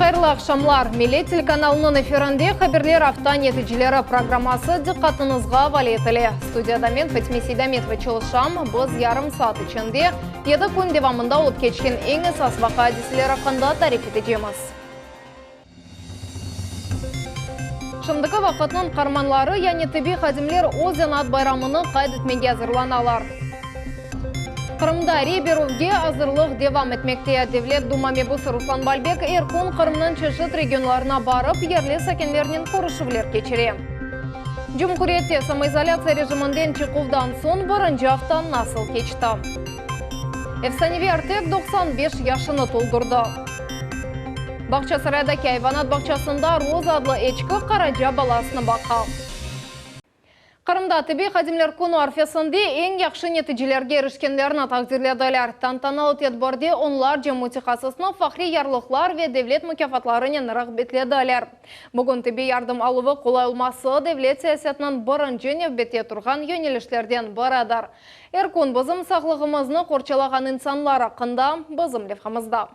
Хайырлы акшамлар. Милли телеканалының эфирінде хабарлар авто нәтижелері программасы диққатыңызға валетілі. Студияда мен Фатима Сейдаметова чылышам. Біз ярым саат içinde 7 күн девамында олып кечкен ең esas вақа әдісілер ақында тариф етежеміз. Шымдықы вақытның қарманлары, яны тіби қадимлер Озенат байрамыны қайд етмеге азырланалар. Қырымда рейберовге азырлық девам етмекте. Девлет Дума мебусы Руслан Бальбек Эркун Қырымның чешет регионларына барып, ерлі сәкенлерінен қорышывлер кечере. Жұмқұретте самоизоляция режимінден чықувдан сон бірінші автан насыл кечті. Эфсаневи Артек 95 яшыны толдырды. Бақчасырайдаки айванат бақчасында Роза адлы ечкі қараджа баласыны бақа. Қырымда тіби қадимлер күні арфесінде ең яқшы нәтижелерге ерішкендерін тақдирледілер. Тантаналы тедборде онлар жемутихасысының фахри ярлықлар ве девлет мүкафатларының рағбетледілер. Бүгін тіби ярдым алуы қолай olması девлет саясетінің бірінші неббетте тұрған yönelişlerden бірадар. Эркун бізім сақлығымызны қорчалаған инсанлар ақында бізім левхамызда.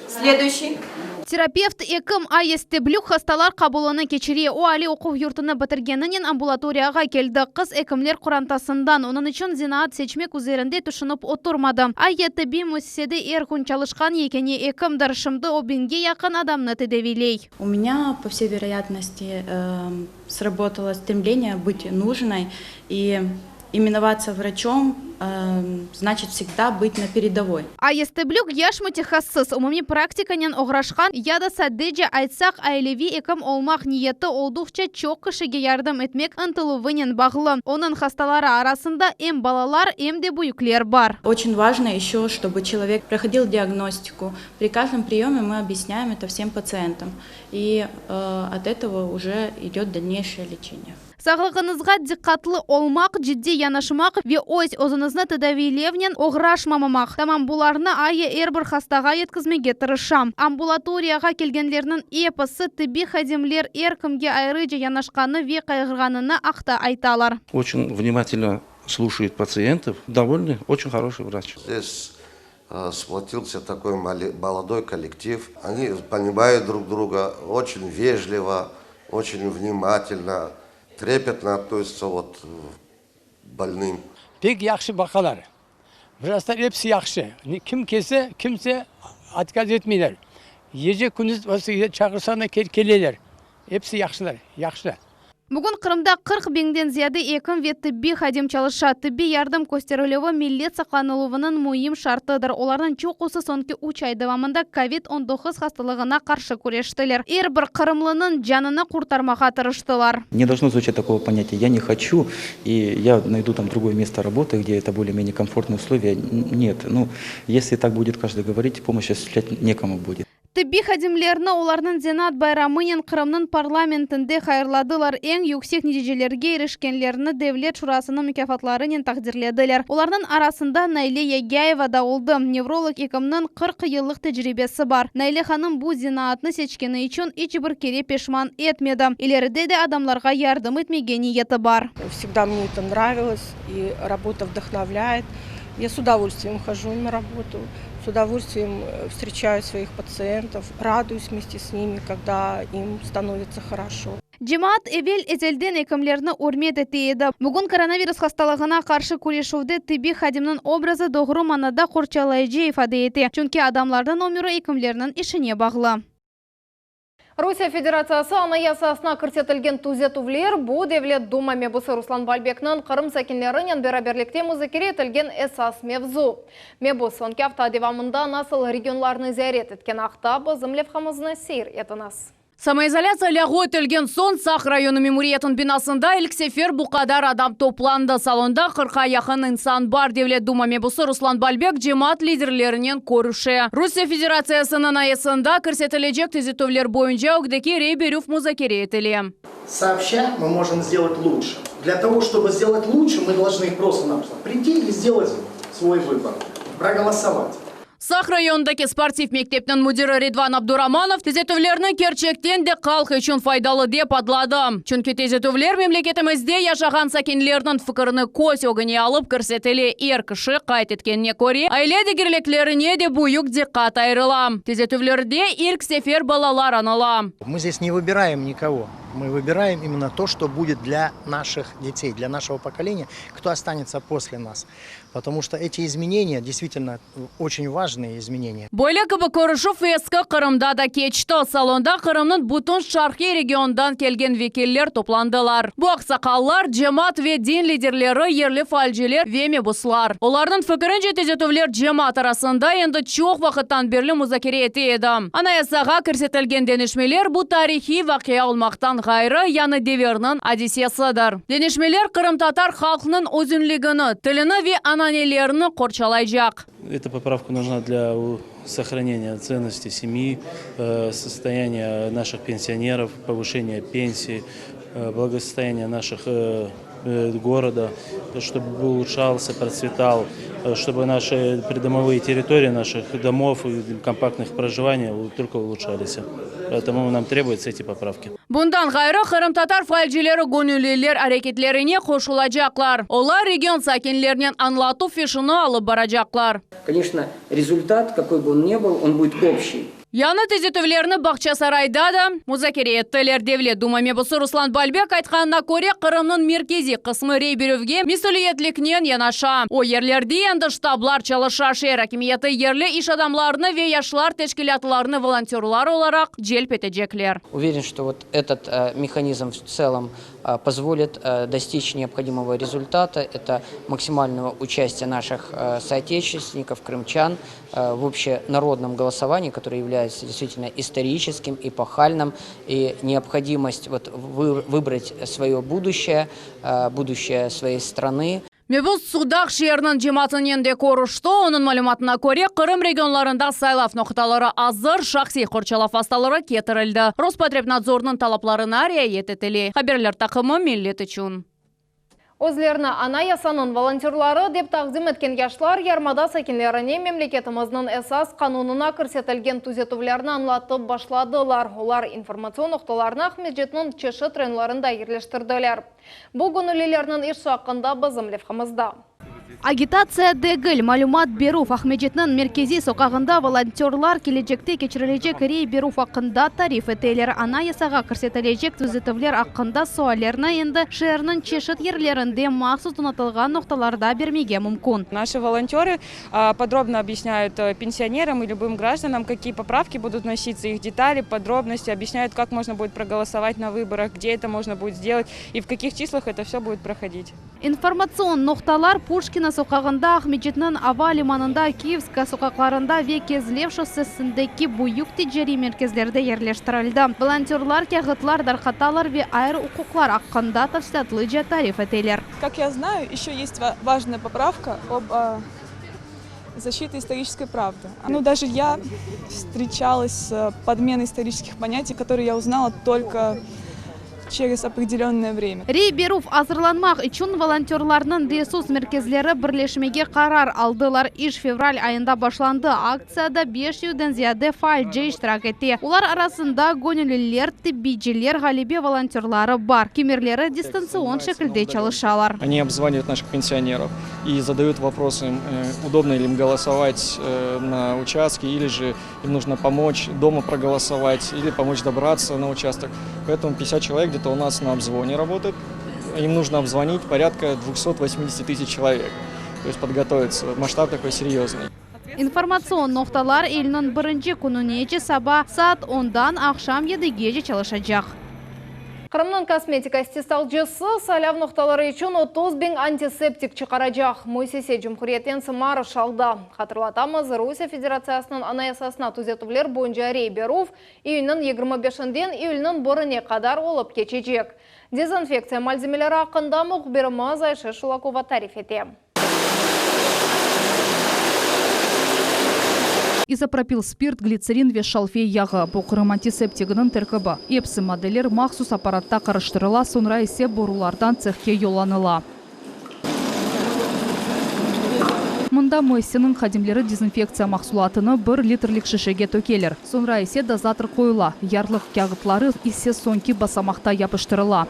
Следующий. Терапевт Эким Естеблюк хасталар қабылыны кечере Оали оқу юртыны бітіргенінен амбулаторияға келді. Қыз Экимлер құрантасындан оның үшін зинаат сечмек үзерінде түшініп отырмады. Естеби мүсседе Эркун чалышқан екене Эким даршымды обинге яқын адамны тедевилей. У меня, по всей вероятности, сработало стремление быть нужной и именоваться врачом, значит всегда быть на передовой. Естеблюк яш мутихассыз умуми практиканен ограшқан яда саддеже айтсақ айлеви Эким олмақ ниеті олдухча чоқ кішіге ярдым етмек ынтылывынен бағылы. Оның хасталары арасында эм балалар, эм де буюклер бар. Очень важно еще, чтобы человек проходил диагностику. При каждом приеме мы объясняем это всем пациентам. И от этого уже идет дальнейшее лечение. Сағлығынызға диққатлы олмақ, жидді янашымақ ве ой озынызны тедавилевнен оғрашмамамақ. Тамам бұларны айы әрбір хастаға еткізмеге тырышам. Амбулаторияға келгенлерінің епысы тіби хадимлер әркімге айрыжы янашқаны ве қайғырғанына ақта айталар. Очень внимательно слушает пациентов. Довольный, очень хороший врач. Здесь сплотился такой молодой коллектив. Они понимают друг друга очень вежливо, очень внимательно. Трепетно относятся вот больным. Pek yaxşı bakalar. Vraslar hepsi yaxşı. Kim kese kimse atkaz etmiyorlar. Yiyecek gündüz çağırsan da kelirler. Hepsi yaxşılar, yaxşı. Бүгін Қырымда 40 беңден зияды Эким ве тібби хадим чалыша. Тібби ярдым көстерілігі миллет сақланылуының мұйым шартыдыр. Олардың чоқысы сонки 3 ай давамында COVID-19 хасталығына қаршы көрештілер. Бір қырымлының жанына құртармаға тырыштылар. Не должно звучать такого понятия «я не хочу» и «я найду там другое место работы, где это более-менее комфортные условия». Нет, если так будет каждый говорить, помощь осуществлять некому будет. Тібби хадимлеріні олардың Зенат байрамынен Қырымның парламентінде хайырладылар. Ең yüksek нәтижелерге ерішкенлеріні Девлет шурасының мүкафатларымен тақдирледілер. Олардың арасында Найле Ягяева да олды. Невролог Экимнің 40 yıllık тәжірибесі бар. Найле ханым бұл зинаатны сечкені үшін бір кере пешман етмеді. Илеріде де адамларға ярдым етмеге ниеті бар. Всегда мне это нравилось, и работа вдохновляет. Я с удовольствием хожу на работу, с удовольствием встречаю своих пациентов, радуюсь вместе с ними, когда им становится хорошо. Жемаат эвел эзелден Экимлеріні өрмет етейді. Бүгін коронавирус хасталығына қаршы күрешуді тіби хадимның образы доғыру манада қорчалайжы ифаде ете. Чүнки адамлардың өмірі Экимлерінің ішіне бағылы. Россия Федерациясы анаясасына көрсетілген түзетулер бұл Девлет Дума мебусы Руслан Бальбекнің Қырым сәкенлерінен бераберлікте музыкере етілген esas мевзу. Мебус сонки авто девамында насыл регионларны зәрет еткен ақта бізім левхамызны сейр етінас. Самоизоляция лягу өтілген сон Сақ районы мемориятын бинасында ilk бұқадар адам топланды. Салонда 40-ға яқын инсан бар. Девлет Дума мебусы Руслан Бальбек жемаат лидерлерінен көріші. Россия Федерациясының аясында көрсетілежек түзетулер бойынша үгдеки рейберюф музакере етілі. Сообща мы можем сделать лучше. Для того, чтобы сделать лучше, мы должны просто-напросто прийти и сделать свой выбор, проголосовать. Сах районындагы спортив мектептин мудиры Редван Абдураманов түзетүүлөрнүн керчектен де калк үчүн файдалы деп атлады. Чүнки түзетүүлөр мемлекетимизде жашаган сакинлердин фикирини көз өгүнө алып көрсөтүлө эр киши кайт эткенине көре, айле дегирлеклерине де буюк диккат айрыла. Түзетүүлөрдө илк сефер балалар аныла. Мы здесь не выбираем никого. Мы выбираем именно то, что будет для наших детей, для нашего поколения, кто останется после нас. Потому что эти изменения действительно очень важные изменения. Böyle gibi көрүшүп эски Кырымда да кечти. Салонда Кырымдын бутун шаркы регионундан келген векиллер топландылар. Бу аксакаллар, жемат ве дин лидерлери, ерлі фальжилер ве мебуслар. Олардын фикиринче түзетүүлөр жемат арасында энди чоң вакыттан бери музакира этилди. Анаясага көрсөтүлгөн денешмелер бу тарихи вакыя олмактан гайры яны девернин одиссиясыдыр. Денешмелер Кырым татар халкынын өзүнлүгүнү, тилини ве ананелерини корчалайжак. Эта поправка нужна для сохранения ценности семьи, состояния наших пенсионеров, повышения пенсий, благосостояния наших города, чтобы улучшался, процветал, чтобы наши придомовые территории наших домов и компактных проживаний только улучшались. Поэтому нам требуются эти поправки. Bundan gayrı Kırım Tatar falcileri gönüllüler hareketlerine koşulacaklar. Onlar region sakinlerinin anlatı fişini alıp baracaklar. Конечно, результат, какой бы он ни был, он будет общий. Яны түзетүүлөрүнү Бакча сарайда да музакира эттилер. Девлет дума мебусы Руслан Балбек айтканына көрө Кырымдын меркези кысмы рейбирөвге мисулиетликнен янаша. О ерлерде энди штаблар чалыша, шаар акимияты ерлі иш адамларыны ве яшлар тешкилатларыны волонтерлар оларак желп этежеклер. Уверен, что вот этот механизм в целом позволит достичь необходимого результата. Это максимального участия наших соотечественников, крымчан в общенародном голосовании, которое является действительно историческим, эпохальным, и необходимость выбрать свое будущее, будущее своей страны. Мебус Судак шерінің жематынен де көрішті. Оның малуматына көре Кырым регионларында сайлав ноқталары азыр, шақси қорчалав асталары кетірілді. Роспотребнадзорның талапларына riayet етілі. Хаберлер тақымы миллет үшін. Өзлеріні ана ясанын волонтерлары деп тақзим еткен яшлар ярмада сакинлеріне мемлекетіміздің эсас қанунына көрсетілген түзетулерін анлатып башладылар. Олар информацион ноқталарына Ахмеджетнің чеші тренларында ерлештірділер. Бұл гөнүлелерінің еш шақында бізім левхамызда. Агитация дегіл малумат беру Ахмеджетнің меркези соқағында волонтерлар кележекте кечірілежек рей беру ақында тариф етелер. Ана ясаға көрсетілежек түзетулер ақында суалерна енді шерінің чешет ерлерінде мақсус тунатылған ноқталарда бермеге мүмкін. Наши волонтеры подробно объясняют пенсионерам и любым гражданам, какие поправки будут вноситься, их детали, подробности, объясняют, как можно будет проголосовать на выборах, где это можно будет сделать и в каких числах это все будет проходить. Информацион ноқталар Пушкина соқағында, Ахмеджетнің Ава лиманында, Киевска соқақларында ве Кезлев шоссесіндегі буюк тижери мерkezлерде ерлештірілді. Волонтерлар, кәғытлар, дархаталар ве айыр укуклар аққында тавсиятлыжа тариф етелер. Как я знаю, еще есть важная поправка об защите исторической правды. Даже я встречалась с подменой исторических понятий, которые я узнала только через определенное время. Рей берув азырланмақ üçün волонтерларның ресурс мерkezлері бірлешмеге қарар алдылар. Иш февраль айында башланды. Акцияда 500-ден зияде фальджи иштирак етті. Олар арасында гөнүллер, тиббижилер, галибе волонтерлары бар. Кемерлері дистанцион шекілде çalışалар. Они обзванивают наших пенсионеров и задают вопросы, удобно ли им голосовать на участке, или же им нужно помочь дома проголосовать, или помочь добраться на участок. Поэтому 50 человек где-то у нас на обзвоне работает. Им нужно обзвонить порядка 280 тысяч человек. То есть подготовиться. Масштаб такой серьезный. Информацион ноқталар елінің бірінші күнінече саба саат 10-дан ақшам 7-ге çalışacak. Кырымның косметика стисталжысы саляв ноқталары үшін 30 000 антисептик чықарajak. Мойсесе Жұмхурияттен сымары шалда. Қатырлатамыз, Русия Федерациясының анаясасына түзетулер бойынша рей берув июньнің 25-ден июльнің біріне қадар олып кечежек. Дезинфекция мальземелері ақында мұқберіміз Айшы Шулакова тариф етем. Изопропил спирт, глицерин ве шалфей яғы. Бұл Кырым антисептигінің тәркібі. Епсі моделер мақсус аппаратта қарыштырыла, сонра есе борулардан цехке йоланыла. Мында Моэссенің хадимлері дезинфекция мақсулатыны 1 литрлік шишеге төкелер. Сонра есе дозатор қойыла. Ярлық кағытлары есе сонки басамақта япыштырыла.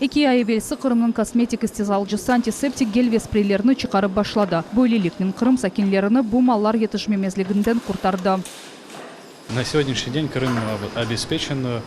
Эки ай велсі Қырымның косметик истезалжысы антисептик гель веспрейлеріні чықарып башлады. Бөйлеліктің Қырым сакинлеріні бұл маллар етішмемезлігінден құртарды. На сегодняшний день Крым обеспечен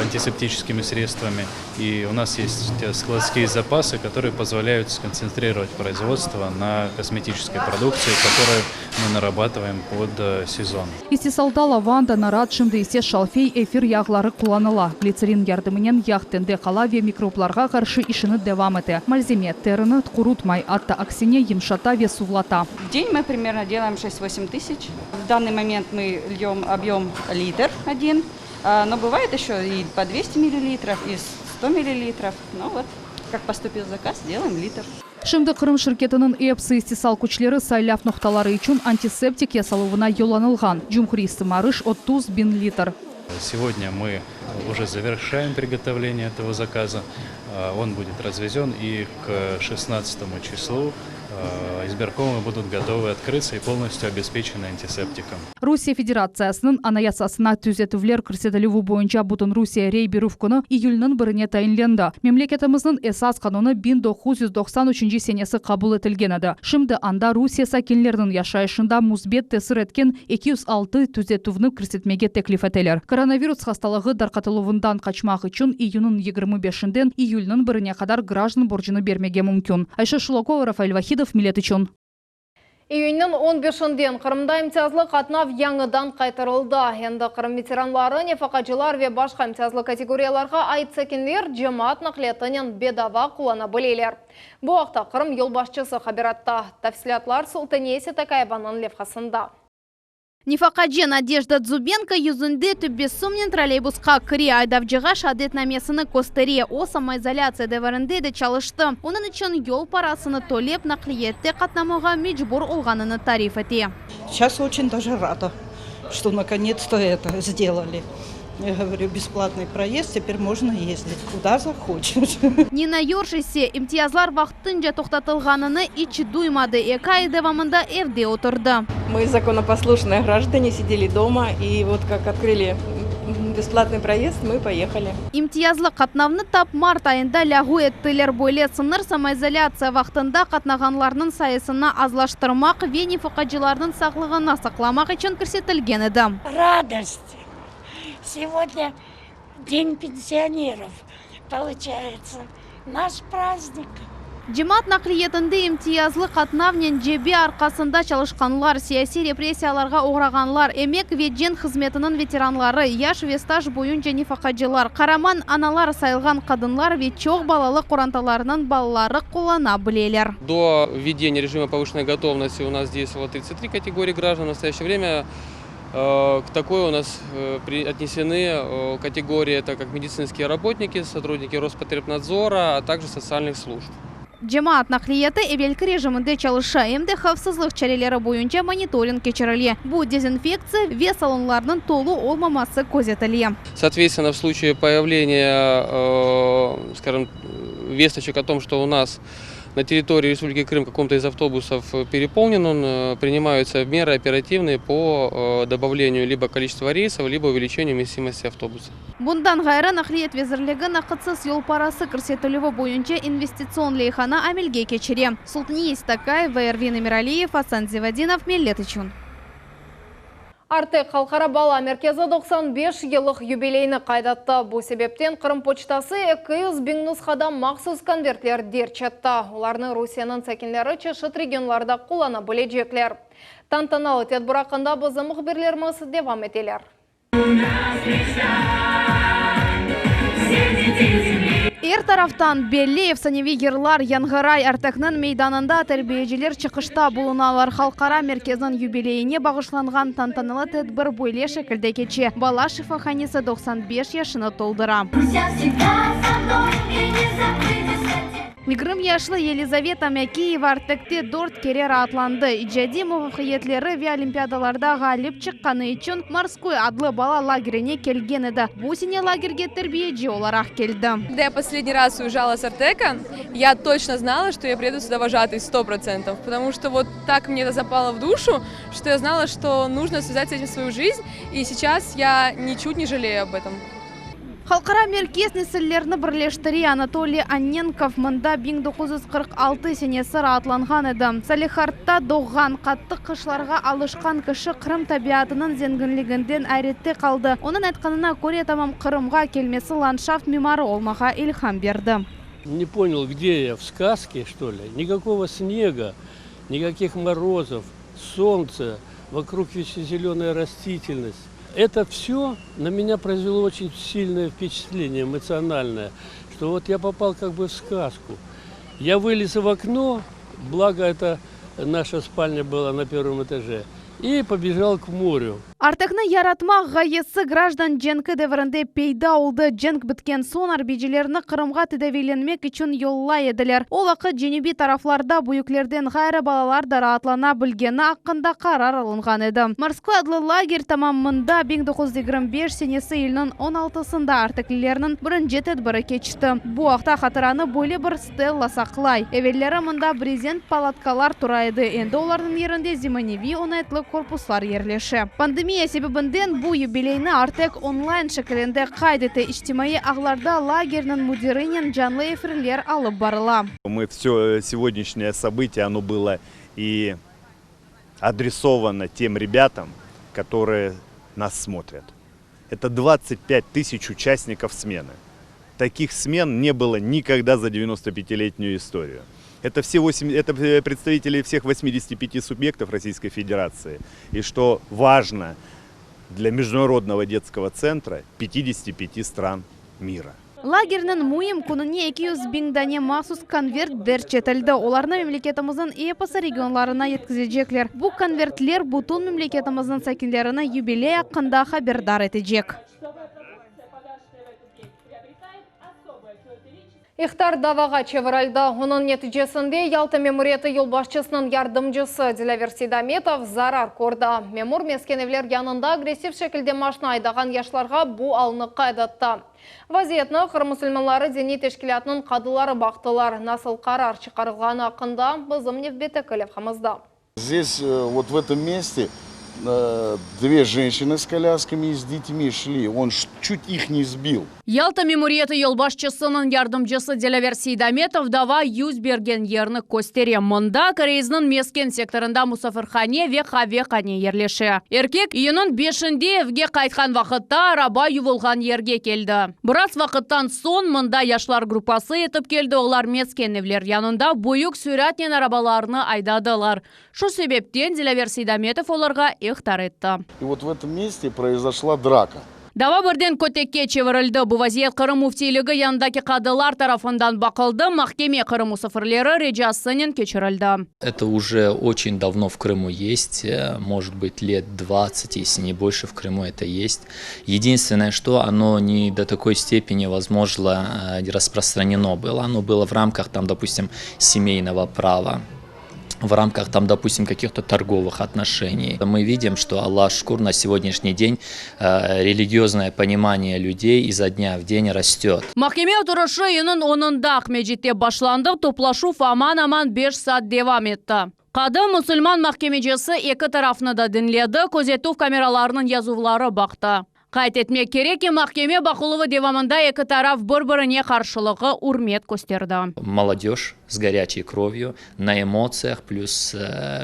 антисептическими средствами, и у нас есть складские запасы, которые позволяют сконцентрировать производство на косметической продукции, которую мы нарабатываем под сезон. Истесалда лаванда, нарад, шымды исе шалфей, эфир яғлары kullanıла. Глицерин ярдымынен яқтенде қалаве микробларға қаршы ішіні девам еті. Мальземе теріні құрутмай, атта аксине емшата ве сувлата. В день мы примерно делаем 6-8 тысяч. В данный момент мы льем объем литр один, но бывает еще и по 200 миллилитров, и 100 миллилитров. Ну вот, как поступил заказ, делаем литр. Шымды Қырым шirketінің эпсы истесал күчлері сайляв ноқталары үшін антисептик ясалуына йоланылған. Джумхуристы марыш 30 bin литр. Сегодня мы уже завершаем приготовление этого заказа. Он будет развезен, и к 16 числу избиркомы будут готовы открыться и полностью обеспечены антисептиком. Русия Федерациясының анаясасына түзетулер көрсетілуі бойынша бұтын Русия рейбиров күні июльнің біріне тайынленді. Мемлекетіміздің эсас кануны 1993 сенесі қабыл етілген еді. Шымды анда Русия сакинлерінің яшайышында музбет тесір еткен 206 түзетувны көрсетмеге теклиф етелер. Коронавирус хасталығы дарқатылуындан қачмақ үшін июнның 25-ден июльнің біріне қадар граждан боржыны бермеге мүмкін. Айша Шулакова, Рафаэль Вахидов, Милет үшін. Июньнің 15-ден Қырымда имтиязлы қатнав яңыдан қайтарылды. Енді Қырым ветеранлары, нефақачылар ве башқа имтиязлы категорияларға айтсекенлер жемаат нақлетінен бедава құлана білелер. Бұл вақта Қырым елбашчысы қабиратта. Тәфсілатлар Султанесе Такаеванын левқасында. Нефақаджи Надежда Дзубенко юзунде түббесумнен троллейбусқа кіре айдавжыға шадет намесіні костере о самоизоляция деварынде де чалышты. Оның үшін ел парасыны толеп нақлиетте қатнамуға мечбур олғаныны тариф ете. Сейчас очень даже рада, что наконец-то это сделали. Я говорю, бесплатный проезд, теперь можно ездить куда захочешь. Нина Йоршисе имтиязлар вақтынжа тоқтатылғаныны ичі дуймады. Экай девамында евде отырды. Мы законопослушные граждане сидели дома, и вот как открыли бесплатный проезд, мы поехали. Имтиязлы қатнавны тап март айында лягу еттілер бойле сыныр самоизоляция вақтында қатнағанларының сайысына азлаштырмақ ве нефақачыларының сақлығына сақламақ үшін көрсетілген еді. Радость! Сегодня день пенсионеров, получается, наш праздник. Жемаат нақлиетінде имтиязлы қатнавнен жебе арқасында çalışқанлар, сияси репрессияларға оғрағанлар, эмек веджен қызметінің ветеранлары, яш вестаж бойынша нефақачылар, қараман аналар сайылған қадынлар ве чоқ балалы қоранталарының балалары қолана білелер. До введения режима повышенной готовности у нас действовало 33 категории граждан. В настоящее время к такой у нас отнесены категории, это как медицинские работники, сотрудники Роспотребнадзора, а также социальных служб. Жемаат нақлиеті эвелкі режимінде чалыша емді қавсызлық чарелері бойынша мониторинг кечіріле. Бұл дезинфекция ве салонларының толу олмамасы көзетіле. Соответственно, в случае появления, скажем, весточек о том, что у нас на территории Республики Крым каком-то из автобусов переполнен, он принимаются меры оперативные по добавлению либо количества рейсов, либо увеличению вместимости автобуса. Bundan gayrı Naqliyet Vezirligi naqıtsız yol parası көрсетілуі бойынша инвестицион лейхана амелге кечере. Султанес Такаев, Эрвин Эмиралиев, Асан Зивадинов, Миллет үшін. Артек Халқара бала меркезі 95 жылық юбилейні қайдатты. Бұл себептен Қырым почтасы 200 000 нұсқада мақсус конвертлер дерчатты. Оларны Русияның сәкінлері чешіт регионларда қолана біледжеклер. Тантаналы тетбұрақында бұзы мұхберлеріміз девам етелер. Эр тарафтан Беллеев саневи ерлар Янгырай Артекнын мейданында тәрбиежілер чықышта болуналар. Халқара меркезінің юбилейіне бағышланған тантаналы тәдбір бойле шекілде кече. Бала 20 яшлы Елизавета Мәкеева артекте 4 кере атланды. Иджади муаффакиятлері ве олимпиадаларда ғалып чыққаны үшін морской адлы бала лагеріне келген еді. Бусине лагерге тәрбиеде оларақ келді. Когда я последний раз уезжала с Артека, я точно знала, что я приеду сюда вожатой 100%, потому что вот так мне это запало в душу, что я знала, что нужно связать с этим свою жизнь, и сейчас я ничуть не жалею об этом. Халқара меркез несіллеріні бірлештірі Анатолий Анненков мұнда 1946 сенесі ратланған еді. Салихардта доған қатты қышларға алышқан кіші Қырым табиатының зенгінлігінден әретте қалды. Оның айтқанына көре тамам Қырымға келмесі ландшафт мемары олмаға илхам берді. Не понял, где я, в сказке, что ли? Никакого снега, никаких морозов, солнце, вокруг весь зеленая растительность. Это все на меня произвело очень сильное впечатление, эмоциональное, что вот я попал как бы в сказку. Я вылез в окно, благо это наша спальня была на 1-м этаже, и побежал к морю. Артықны яратмақ ғайысы граждан женкі дәвірінде пейда олды. Женк біткен сон арбежелеріні Қырымға тедәвейленмек үшін йолла еділер. Ол ақыт женеби тарафларда бұйыклерден ғайры балалар дара атлана білгені ақында қарар алынған еді. Морской адлы лагерь тамамында 1925 сенесі елінің 16-сында артықлілерінің бірінші тәдбірі кечті. Бұл ақта қатыраны бөлі бір стелла сақлай. Әвеллері мұнда брезент палаткалар тұрайды. Енді олардың ерінде зиманеви онайтлы корпуслар ерлеші. Пандемия себебінден бұл юбилейні Артек онлайн шекілінде қайдеті іштимайы ағларда лагерінің мудиринен жанлы эфирлер алып барыла. Мы все сегодняшнее событие, оно было и адресовано тем ребятам, которые нас смотрят. Это 25 тысяч участников смены. Таких смен не было никогда за 95-летнюю историю. Это представители всех 85 субъектов Российской Федерации. И что важно для Международного детского центра, 55 стран мира. Лагерінің мұйым күніне 200 беңдане масус конверт берчетілді. Оларны мемлекетіміздің эпосы регионларына еткізecekler. Бұл конвертлер бұтын мемлекетіміздің сәкінлеріні юбилей ақында хабердар етecek. Ихтар даваға чевыралды. Оның нәтижесінде Ялта мемуриеті елбасшысының ярдымжысы Дилавер Сейдаметов зарар көрді. Мемур мескеневлер янында агрессив шекілде машина айдаған яшларға бұл алыны қайдатты. Вазиетні Қырым мұсылманлары діни тешкілятының қадылары бақтылар. Насыл қарар шығарылғаны ақында бізім невбеті көліп қамызда. Здесь, вот в этом месте, две женщины с колясками и с детьми шли. Он чуть их не сбил. Ялта мемуриеті елбасшысының ярдымжысы Дилавер Сейдаметов дава юз берген ерні көстере. Мұнда Корейзінің мескен секторында Мұсафырхане ве Хавеқане ерлеші. Еркек үйінің 5-інде евге қайтқан вақытта араба ювылған ерге келді. Біраз вақыттан сон мұнда яшлар группасы етіп келді. Олар мескен евлер янында бойық сүрәтнен арабаларыны айдадылар. Шу себептен Дилавер Сейдаметов оларға ихтар етті. И вот в этом месте произошла драка. Дава бірден көтекке чевірілді. Бұл вазиет Қырым мүфтилігі яндаки қадылар тарафындан бақылды. Махкеме Қырым мұсафырлері режассынен кечірілді. Это уже очень давно в Крыму есть. Может быть, лет 20, если не больше, в Крыму это есть. Единственное, что оно не до такой степени, возможно, распространено было. Оно было в рамках, там, допустим, семейного права. В рамках, там, допустим, каких-то торговых отношений. Мы видим, что Аллах шкур на сегодняшний день религиозное понимание людей изо дня в день растет. Махкеме отырышы үйінің 10-да Ахмеджитте башланды, топлашу аман-аман 5 саат девам етті. Қады мұсылман махкемежесі екі тарафны да дінледі, көзету камераларының язувлары бақты. Қайт етмек керек, махкеме бақылығы девамында екі тараф бір-біріне қаршылығы урмет көстерді. Молодежь с горячей кровью, на эмоциях, плюс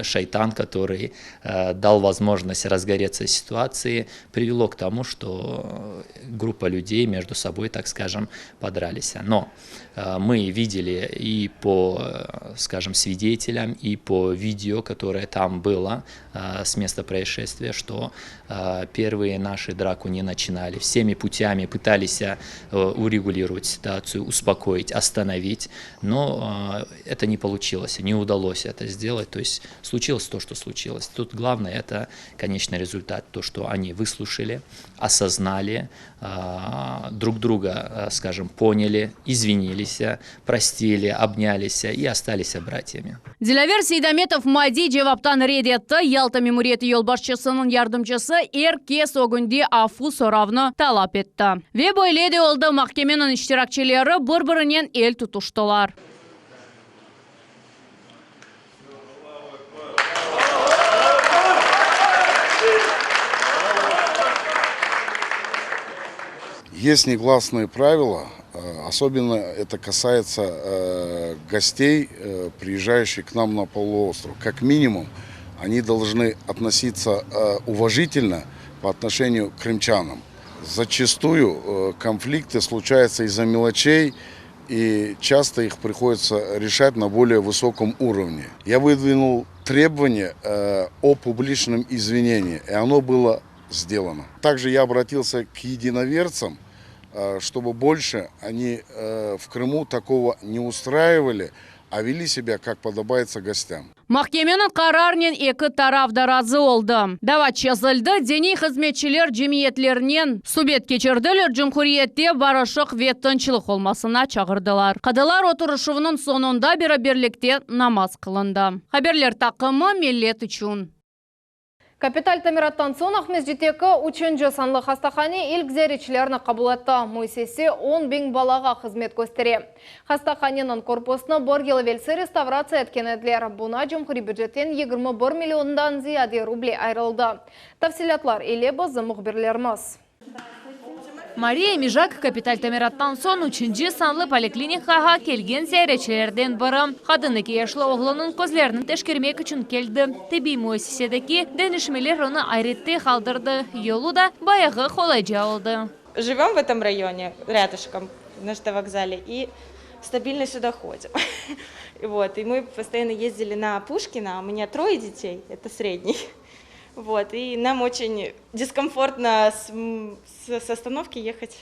шайтан, который дал возможность разгореться ситуации, привело к тому, что группа людей между собой, так скажем, подрались. Но мы видели и по, скажем, свидетелям, и по видео, которое там было с места происшествия, что первые наши драку не начинали. Всеми путями пытались урегулировать ситуацию, успокоить, остановить, но но это не получилось, не удалось это сделать. То есть случилось то, что случилось. Тут главное это конечный результат, то, что они выслушали, осознали, друг друга, скажем, поняли, извинились, простили, обнялись и остались братьями. Дилавер Сейдаметов Мади Джеваптан Редетті Ялта мемуриеті елбашчысының ярдымчысы Эрке согунде афу соравны талап етті. Ве бойледі олды махкеменің iştirakçilері бір-бірінен ел тұтыштылар. Есть негласные правила, особенно это касается гостей, приезжающих к нам на полуостров. Как минимум, они должны относиться уважительно по отношению к крымчанам. Зачастую конфликты случаются из-за мелочей, и часто их приходится решать на более высоком уровне. Я выдвинул требование о публичном извинении, и оно было сделано. Также я обратился к единоверцам, чтобы больше они в Крыму такого не устраивали, а вели себя, как подобается гостям. Mahkemenin kararının iki taraf da razı oldu. Davat yazıldı, dini hizmetçiler cemiyetlerinden subet geçirdiler, Cumhuriyette barışık ve tınçılık olmasına çağırdılar. Kadılar oturuşunun sonunda birlikte namaz kılındı. Haberler takımı millet için. Капиталь Тамираттан соң Ахмезжитекі 3-ші санлы хастахане илк зәречілеріні қабыл етті. Мойсесе 10 бен балаға қызмет көстере. Хастаханенің корпусыны бір елі велсі реставрация еткен әділер. Бұна Жумхури бюджеттен 21 миллиондан зияде рубль айрылды. Тавсилатлар еле бізі мұхбірлеріміз. Мария Межак Капиталь Тамираттан соң 3-ші санлы поликлиникаға келген зәречілерден бірі. Қадыны кеяшлы оғлының көзлерінің тәшкермек үшін келді. Тәбей муэссиседеки дәнішмелер оны айретті қалдырды. Йолу да баяғы қолайжа алды. Живем в этом районе, рядышком, на автовокзале, и стабильно сюда ходим. И мы постоянно ездили на Пушкина, у меня 3 детей, это средний. И нам очень дискомфортно с остановки ехать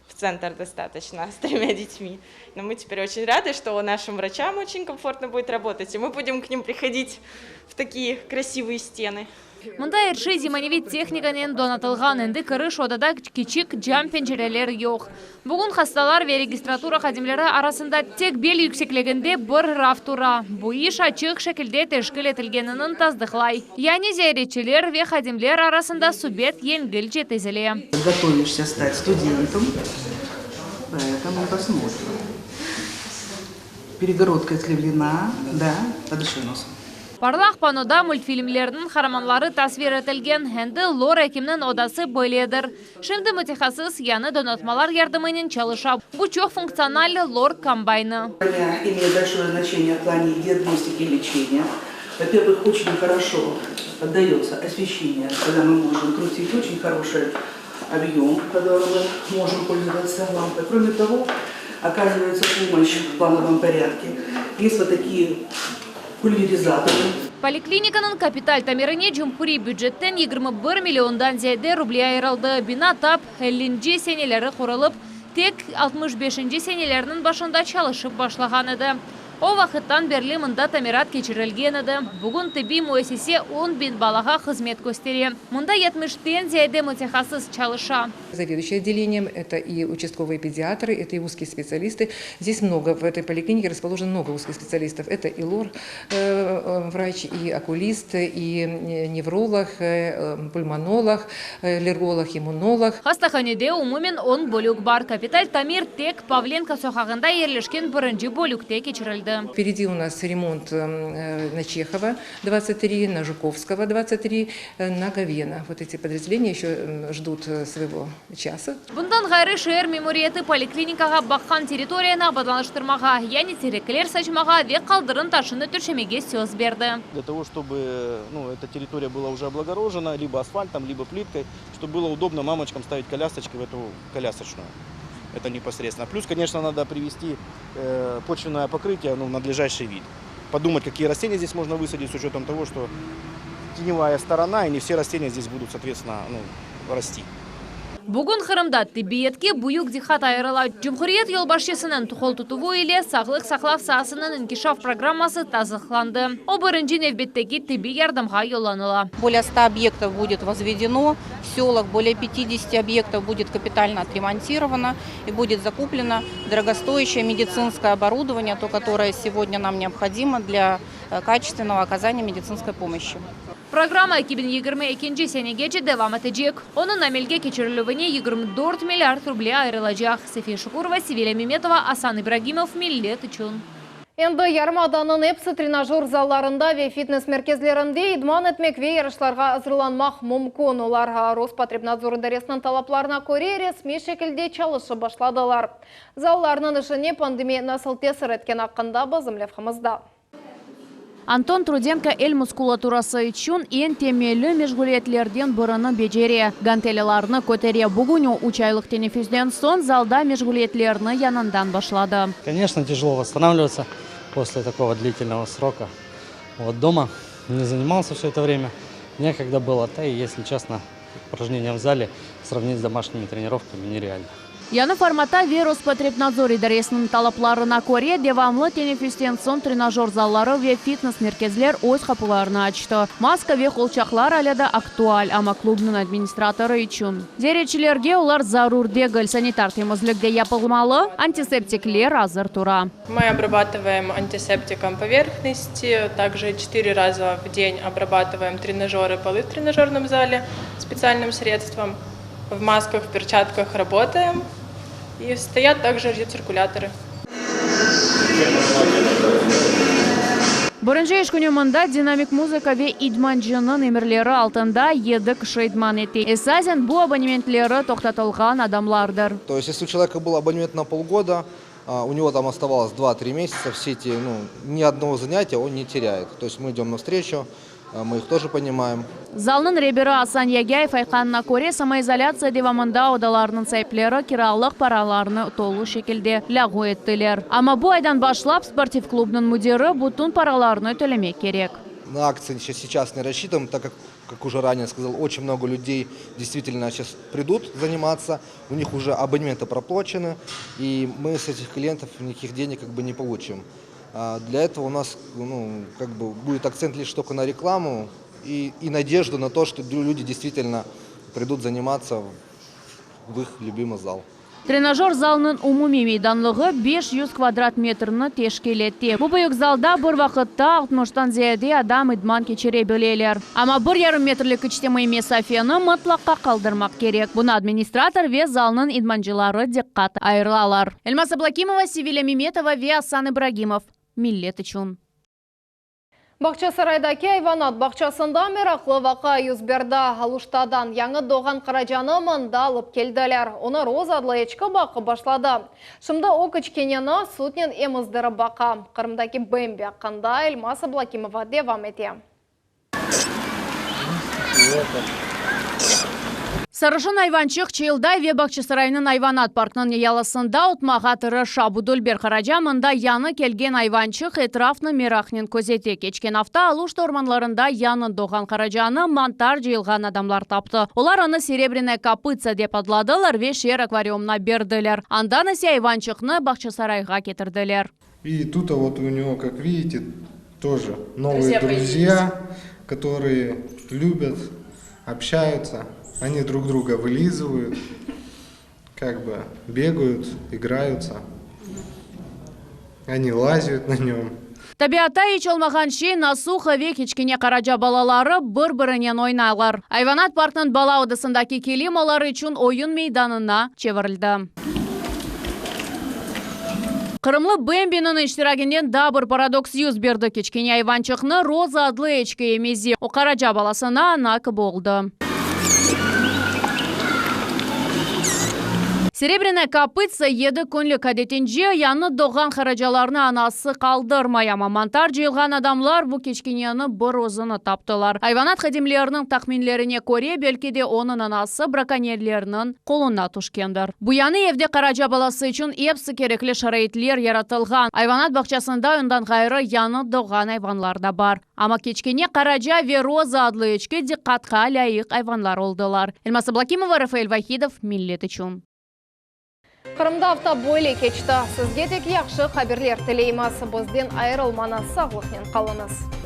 в центр достаточно с 3 детьми. Но мы теперь очень рады, что нашим врачам очень комфортно будет работать, и мы будем к ним приходить в такие красивые стены. Мұнда әрші зиманевит техниканен донатылған әнді кіріш одада кичік жам пенжерелер жоқ. Бүгін хасталар ве регистратура қадимлері арасында тек бел yüksеклегінде бір раф тұра. Бұл еш ачық шекілде тәшкіл етілгенінің таздықлай. Яни зәйретчілер ве қадимлер арасында субет енгіл жетізіле. Готовишься стать студентом, поэтому посмотрим. Перегородка скривлена, да, подыши носом. Парлах панода мультфильмлердің хараманлары тасвир етілген хенді лор әкімнің одасы бөледір. Шымды мүтехасыз яны донатмалар ярдымының чалыша. Бұл чоқ функциональный лор комбайны. Имеет большое значение в плане диагностики и лечения. Во-первых, очень хорошо поддается освещение, когда мы можем крутить очень хороший объем, которым мы можем пользоваться лампой. Кроме того, оказывается помощь в плановом порядке. Есть вот такие пульверизаторы. Поликлиниканың Капиталь Тамиріне Жумхури бюджеттен 21 миллиондан зәйді рубль айырылды. Бина тап 50 сенелері құрылып, тек 65 сенелерінің башында чалышып башлаган еді. О вақыттан берлі мұнда тамират кечірілген еді. Бүгін тіби муэсесе 10 бен балаға қызмет көстере. Мұнда 70-тен зәйді мүтехасыз чалыша. Заведующий отделением, это и участковые педиатры, это и узкие специалисты. Здесь много, в этой поликлинике расположено много узких специалистов. Это и лор врач, и окулист, и невролог, пульмонолог, аллерголог, иммунолог. Хастаханеде умумен 10 бөлік бар. Капиталь Тамир тек Павленко соқағында ерлешкен бірінші бөлікте кечірілді. Впереди у нас ремонт на Чехова 23, на Жуковского 23, на Говена. Вот эти подразделения еще ждут своего часа. Bundan gayrı şehir memuriyeti поликлиникаға баққан территорияны абадланыштырмаға, яни тереклер сачмаға ве қалдырын ташыны түршемеге сөз берді. Для того, чтобы эта территория была уже облагорожена либо асфальтом, либо плиткой, чтобы было удобно мамочкам ставить колясочки в эту колясочную. Это непосредственно. Плюс, конечно, надо привести почвенное покрытие в надлежащий вид. Подумать, какие растения здесь можно высадить с учетом того, что теневая сторона, и не все растения здесь будут, соответственно, расти. Бүгін Қырымда тибетке буюк дихат айырыла. Жумхуриет елбашчысының тұхол тұтуы еле сағлық сақлав сасының инкишаф программасы тазықланды. О бірінші невбеттегі тиби ярдымға yollanıла. Более 100 объектов будет возведено в селах, более 50 объектов будет капитально отремонтировано и будет закуплено дорогостоящее медицинское оборудование, то, которое сегодня нам необходимо для качественного оказания медицинской помощи. Программа 2022 senegece devam edecek. Onun amelge geçirilüvene 24 milyar ruble ayrılacak. Sefiye Şukurova, Sivile Mimetova, Asan İbragimov, Millet için. Endi Yarımadanın hepsi trenajör zallarında ve fitness merkezlerinde idman etmek ve yarışlarga hazırlanmak mümkün. Olar Rospotrebnadzor idaresinin talaplarına göre resmi şekilde çalışı başladılar. Zallarının işine pandemiya nasıl tesir etken hakkında bizim levhamızda. Антон Труденко el muskulaturası için en temeli meşguliyetlerden birini beceri. Gantelyalarını көтере. Bugün 3 aylık teneffüsten son zalda meşguliyetlerini yanından başladı. Конечно, тяжело восстанавливаться после такого длительного срока. Вот дома не занимался все это время. Некогда было, да и, если честно, упражнения в зале сравнить с домашними тренировками нереально. Yanı formata ve Rospotrebnadzor idaresinin talaplarına göre devamlı teneffüsten son trenajör zalları ve fitness merkezler öz kapılarını açtı. Maska ve kolçaklar hala da aktual ama klubun administratörü için. Ziyaretçilerge ular zarur değil, sanitar temizlikte yapılmalı, antiseptikler hazır tura. Мы обрабатываем антисептиком поверхности, также 4 раза в день обрабатываем тренажеры, полы в тренажерном зале специальным средством. В масках, в перчатках работаем. И стоят также рециркуляторы. Birinci iş günümünde dinamik muzika ve idmancının emirleri altında 7 kişi idman etti. Esasen bu abonementleri toxtatılgan adamlardır. То есть, если у человека был абонемент на полгода, у него там оставалось 2-3 месяца, все эти, ни одного занятия он не теряет. То есть мы идем навстречу, мы их тоже понимаем. Zalının reberi Asan Yagayev aytkanına göre samoizolyatsiya devamında odalarının sahipleri kiralıq paralarını tolu şekilde lağu ettiler. Ama bu aydan başlap sportif klubunun müdiri bütün paralarını tölemek gerek. На акции сейчас не рассчитываем, так как уже ранее сказал, очень много людей действительно сейчас придут заниматься, у них уже абонементы проплачены, и мы с этих клиентов никаких денег не получим. Для этого у нас будет акцент лишь только на рекламу и надежду на то, что люди действительно придут заниматься в их любимый зал. Trenajör zalının umumi meydanlığı 500 kvadrat metrini teşkil etti. Bu büyük zalda bir vakitte 60'tan ziyade adam idman geçirebilirler. Ama 1,5 metrlik içtimai mesafeni mutlaka kaldırmak gerek. Buna administrator ve zalının idmancıları dikkat ayırırlar. Elmas Ablakimova, Sivile Mimetova ve Asan İbragimov. Millet için. Бақчасарайдaki hayvanat бақчасында meraklı vaka yüz berdi. Haluştadan yanı doğan Karacanı mında alıp keldiler. Ona Roz adlı echki bakı başladı. Şimdi o kichkeneni sutnen emizdirip baqa. Kırımdaki Bembi hakkında Elmas Ablakimova devam etti. Sarışın ayvançıq Çeyilday ve Baqçasarayının hayvanat parkının yalasında otmağa tırışı Abudulber Karacamında yanı kelgen ayvançıq etrafını meraknen közeti. Geçken hafta Aluşta ormanlarında yanı doğan Karacanı mantar jeyilgan adamlar taptı. Olar onu Serebrine Kapıtsa dep adladılar ve şehir akvariumuna berdiler. Andan ise ayvançıqны Baqçasarayga getirdiler. И тут вот у него, как видите, тоже новые друзья, которые любят, общаются. Они друг друга вылизывают, бегают, играются. Они лазят на нем. Tabiatta hiç olmagan şey nasuha ve kichkine Karaca balaları bir-birinen oynaylar. Hayvanat parkının bala odasındaki kelimalar için oyun meydanına çevrildi. Kırımlı Bembi'nin iştirakinden da bir paradoks yüz berdi. Kichkine hayvançıqны Roza adlı echki emezi. O Karaca balasına anak boldu. Серебряная копытца еді күнлі кәдетінже яны доған қаражаларны анасы қалдырмай. Мамантар жиылған адамлар бұл кечкенені бір озыны таптылар. Айванат хадимлерінің тақминлеріне көре белки де оның анасы браконьерлерінің қолына түшкендір. Бұяны евде қаража баласы үшін епсі кереклі шарайтлер яратылған. Айванат бақчасында ондан ғайры яны доған айванлар да бар. Ама кечкене қаража Вероза адлы ечке диққатқа лайық айванлар олдылар. Эльмаса Блакимова, Рафаэль Вахидов, Миллет үшін. Қырымда автобойлы кечті. Сізге тек яқшы қабірлер тілеймасы бұзден айырылмана сағылықпен қалыңыз.